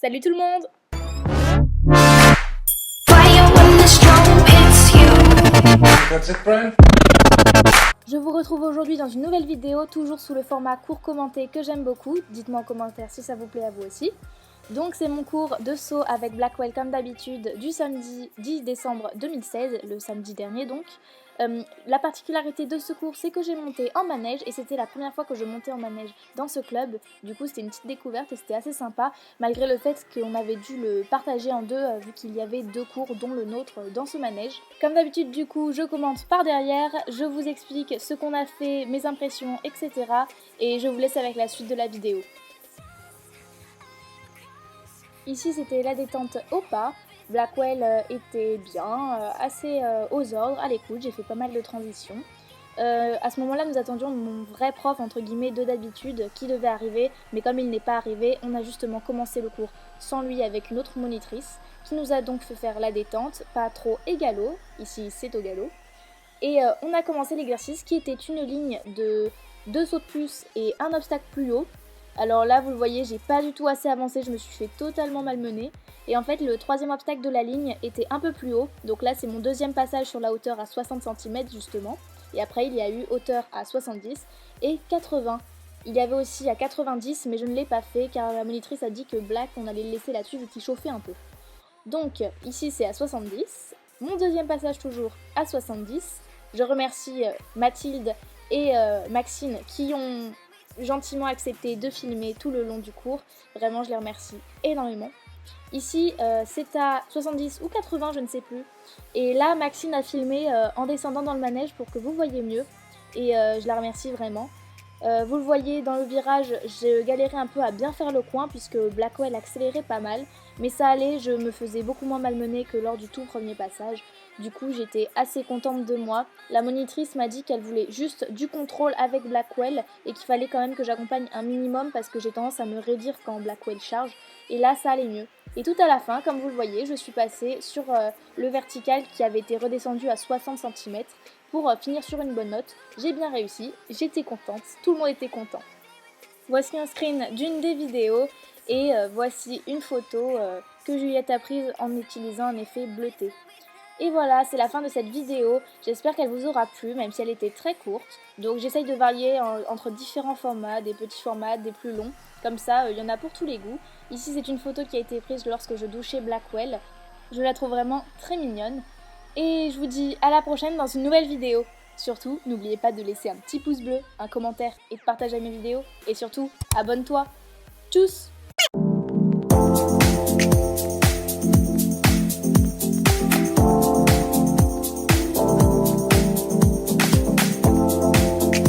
Salut tout le monde! Je vous retrouve aujourd'hui dans une nouvelle vidéo, toujours sous le format cours commenté que j'aime beaucoup. Dites-moi en commentaire si ça vous plaît à vous aussi. Donc c'est mon cours de saut avec Blackwell comme d'habitude du samedi 10 décembre 2016, le samedi dernier donc. La particularité de ce cours, c'est que j'ai monté en manège et c'était la première fois que je montais en manège dans ce club. Du coup c'était une petite découverte et c'était assez sympa, malgré le fait qu'on avait dû le partager en deux vu qu'il y avait deux cours dont le nôtre dans ce manège. Comme d'habitude du coup je commente par derrière, je vous explique ce qu'on a fait, mes impressions, etc. Et je vous laisse avec la suite de la vidéo. Ici c'était la détente au pas. Blackwell était bien, assez aux ordres, à l'écoute, j'ai fait pas mal de transitions. À ce moment-là, nous attendions mon vrai prof, entre guillemets, de d'habitude, qui devait arriver, mais comme il n'est pas arrivé, on a justement commencé le cours sans lui avec une autre monitrice, qui nous a donc fait faire la détente, pas trop égalo, ici c'est au galop. Et on a commencé l'exercice qui était une ligne de 2 sauts de plus et un obstacle plus haut. Alors là, vous le voyez, j'ai pas du tout assez avancé, je me suis fait totalement malmener. Et en fait, le troisième obstacle de la ligne était un peu plus haut. Donc là, c'est mon deuxième passage sur la hauteur à 60 cm justement. Et après, il y a eu hauteur à 70 et 80. Il y avait aussi à 90, mais je ne l'ai pas fait car la monitrice a dit que Black, on allait le laisser là-dessus vu qu'il chauffait un peu. Donc ici, c'est à 70. Mon deuxième passage toujours à 70. Je remercie Mathilde et Maxine qui ont gentiment accepté de filmer tout le long du cours. Vraiment, je les remercie énormément. Ici, c'est à 70 ou 80, je ne sais plus. Et là, Maxine a filmé en descendant dans le manège pour que vous voyez mieux. Et je la remercie vraiment. Vous le voyez, dans le virage, j'ai galéré un peu à bien faire le coin puisque Blackwell accélérait pas mal. Mais ça allait, je me faisais beaucoup moins malmener que lors du tout premier passage. Du coup, j'étais assez contente de moi. La monitrice m'a dit qu'elle voulait juste du contrôle avec Blackwell et qu'il fallait quand même que j'accompagne un minimum parce que j'ai tendance à me raidir quand Blackwell charge. Et là, ça allait mieux. Et tout à la fin, comme vous le voyez, je suis passée sur le vertical qui avait été redescendu à 60 cm pour finir sur une bonne note. J'ai bien réussi, j'étais contente, tout le monde était content. Voici un screen d'une des vidéos et voici une photo que Juliette a prise en utilisant un effet bleuté. Et voilà, c'est la fin de cette vidéo. J'espère qu'elle vous aura plu, même si elle était très courte. Donc j'essaye de varier entre différents formats, des petits formats, des plus longs. Comme ça, il y en a pour tous les goûts. Ici, c'est une photo qui a été prise lorsque je douchais Blackwell. Je la trouve vraiment très mignonne. Et je vous dis à la prochaine dans une nouvelle vidéo. Surtout, n'oubliez pas de laisser un petit pouce bleu, un commentaire et de partager mes vidéos. Et surtout, abonne-toi. Tchuss!